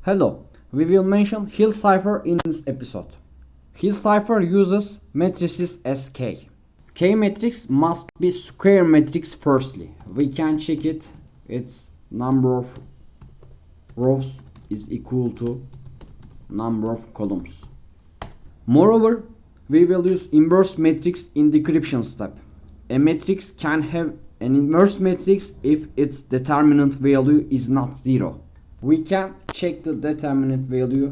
Hello, we will mention Hill Cipher in this episode. Hill Cipher uses matrices as K. K matrix must be square matrix firstly. We can check it. Its number of rows is equal to number of columns. Moreover, we will use inverse matrix in decryption step. A matrix can have an inverse matrix if its determinant value is not 0. We can check the determinant value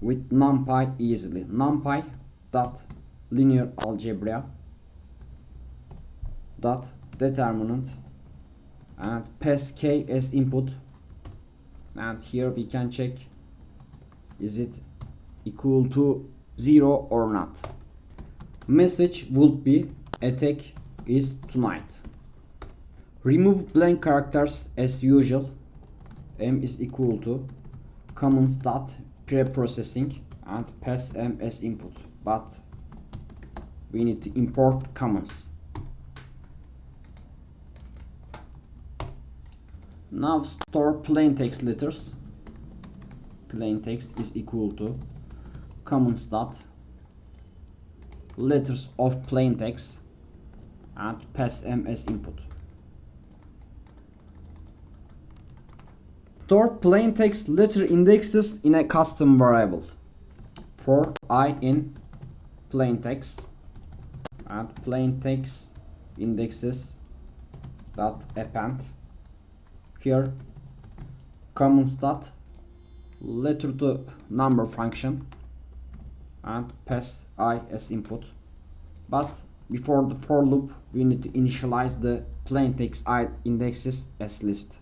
with numpy easily. Numpy dot linear algebra dot determinant and pass k as input, and here we can check is it equal to 0 or not. Message would be attack is tonight. Remove blank characters as usual. M is equal to comments dot pre-processing and pass M as input, but we need to import comments. Now store plain text letters. Plain text is equal to comments dot letters of plain text and pass M as input. Store plain text letter indexes in a custom variable. For I in plain text and plain text indexes dot append. Here comments dot letter to number function and pass I as input. But before the for loop we need to initialize the plain text I indexes as list.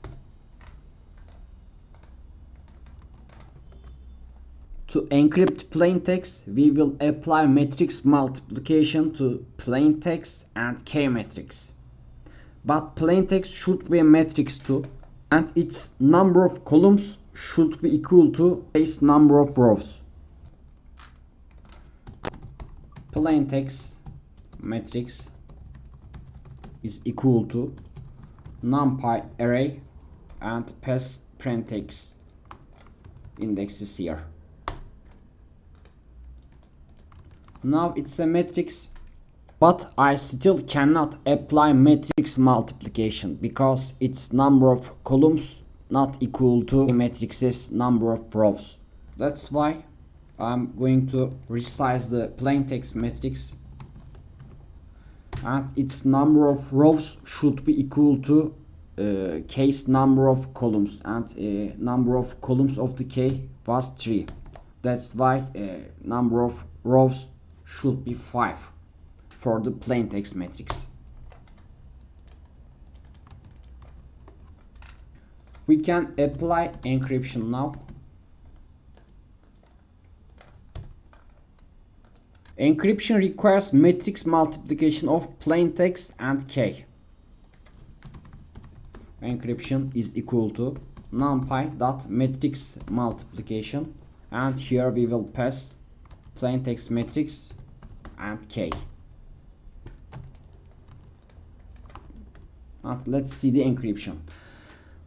To encrypt plain text, we will apply matrix multiplication to plain text and K matrix. But plain text should be a matrix too, and its number of columns should be equal to base number of rows. Plain text matrix is equal to numpy array and pass plain text indexes here. Now it's a matrix, but I still cannot apply matrix multiplication because its number of columns not equal to the matrix's number of rows. That's why I'm going to resize the plain text matrix, and its number of rows should be equal to k's number of columns, and number of columns of the k was 3. That's why number of rows should be 5 for the plain text matrix. We can apply encryption now. Encryption requires matrix multiplication of plain text and k. Encryption is equal to numpy dot matrix multiplication, and here we will pass plain text matrix and k. And let's see the encryption.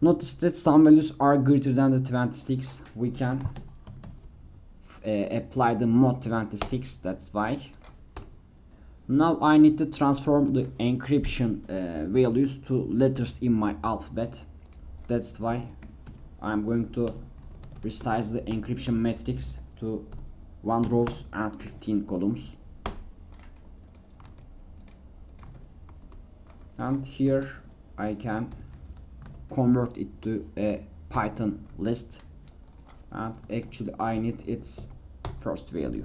Notice that some values are greater than the 26. We can apply the mod 26. That's why. Now I need to transform the encryption values to letters in my alphabet. That's why I'm going to resize the encryption matrix to 1 rows and 15 columns. And here I can convert it to a Python list, and actually I need its first value.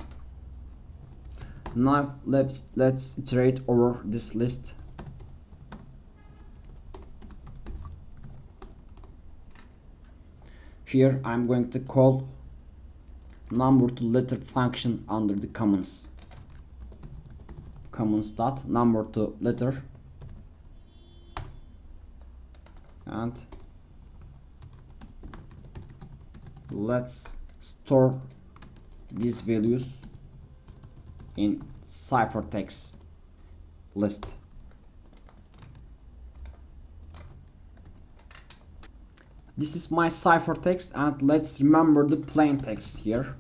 Now let's iterate over this list. Here I'm going to call number to letter function under the comments. Comments dot number to letter, and let's store these values in ciphertext list. This is my ciphertext, and let's remember the plain text here.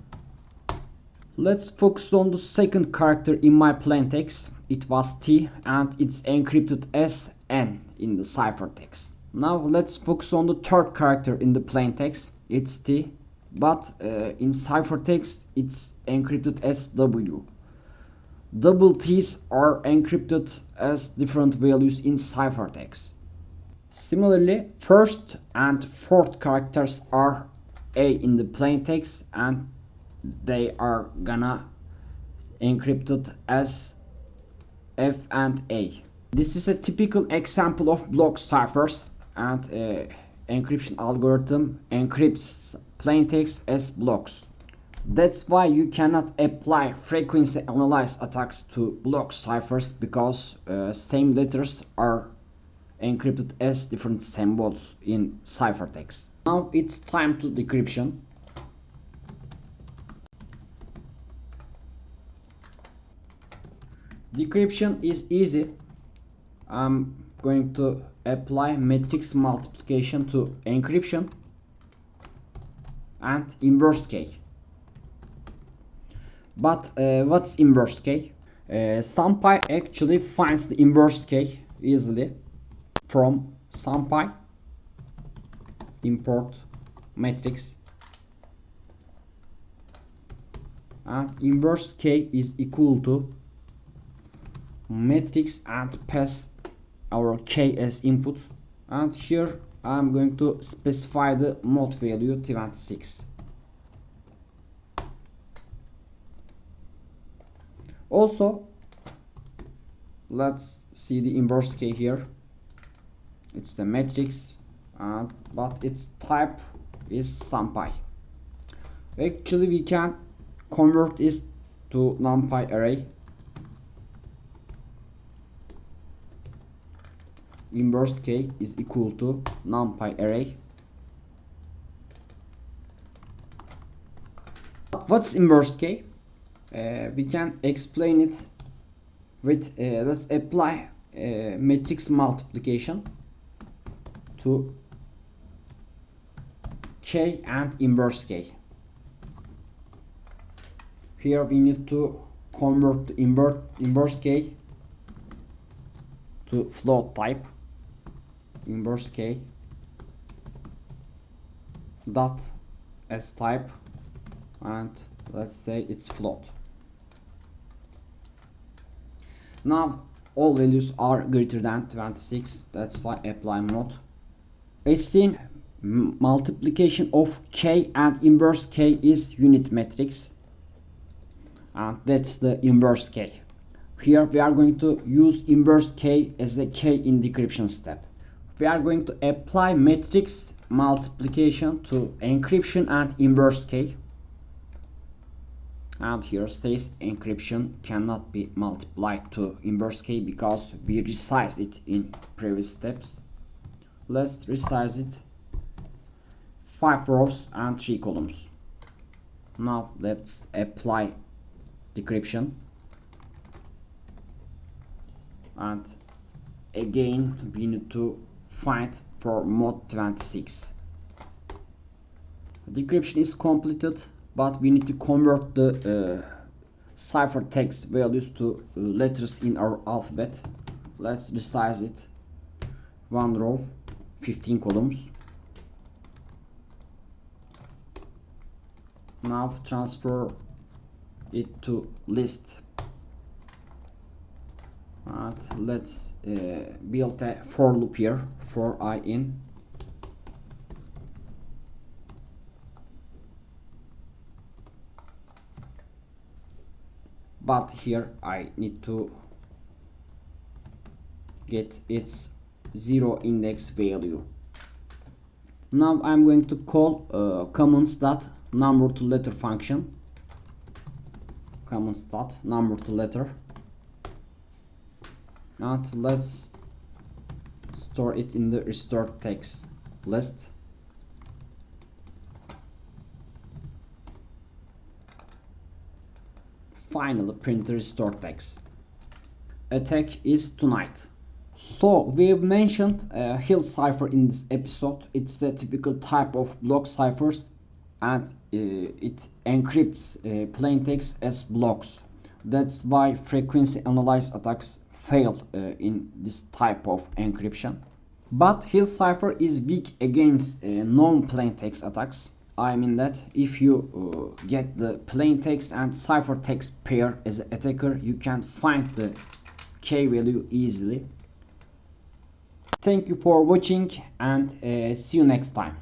Let's focus on the second character in my plain text. It was T and it's encrypted as N in the ciphertext. Now let's focus on the third character in the plain text. It's T, but in ciphertext it's encrypted as W. Double T's are encrypted as different values in ciphertext. Similarly, first and fourth characters are A in the plain text, and they are gonna encrypted as F and A. This is a typical example of block ciphers, and encryption algorithm encrypts plain text as blocks. That's why you cannot apply frequency analyze attacks to block ciphers, because same letters are encrypted as different symbols in ciphertext. Now it's time to decryption. Decryption is easy. I'm going to apply matrix multiplication to encryption and inverse key. But what's inverse key? SumPy actually finds the inverse key easily from SumPy import matrix, and inverse k is equal to matrix and pass our k as input, and here I'm going to specify the mode value 26. Also, let's see the inverse k here. It's the matrix, but its type is SumPy. Actually, we can convert this to NumPy array. Inverse k is equal to NumPy array. What's inverse k? We can explain it with let's apply matrix multiplication to k and inverse k. Here we need to convert the inverse k to float type. Inverse k dot as type, and let's say it's float. Now all values are greater than 26. That's why apply mode. As seen, multiplication of k and inverse k is unit matrix, and that's the inverse k. Here we are going to use inverse k as a k in decryption step. We are going to apply matrix multiplication to encryption and inverse k, and here says encryption cannot be multiplied to inverse k because we resized it in previous steps. Let's resize it 5 rows and 3 columns. Now let's apply decryption, and again we need to find for mode 26. Decryption is completed, but we need to convert the ciphertext values to letters in our alphabet. Let's resize it 1 row 15 columns. Now transfer it to list, and let's build a for loop here for I in. But here I need to get its 0 index value. Now I'm going to call comments dot number to letter function. Comments dot number to letter, and let's store it in the restored text list. Finally print the restored text. Attack is tonight, So we've mentioned Hill cipher in this episode. It's the typical type of block ciphers, and it encrypts plain text as blocks. That's why frequency analyze attacks fail in this type of encryption. But Hill cipher is weak against non-plain text attacks. I mean that if you get the plain text and ciphertext pair as an attacker, you can find the K value easily. Thank you for watching, and see you next time.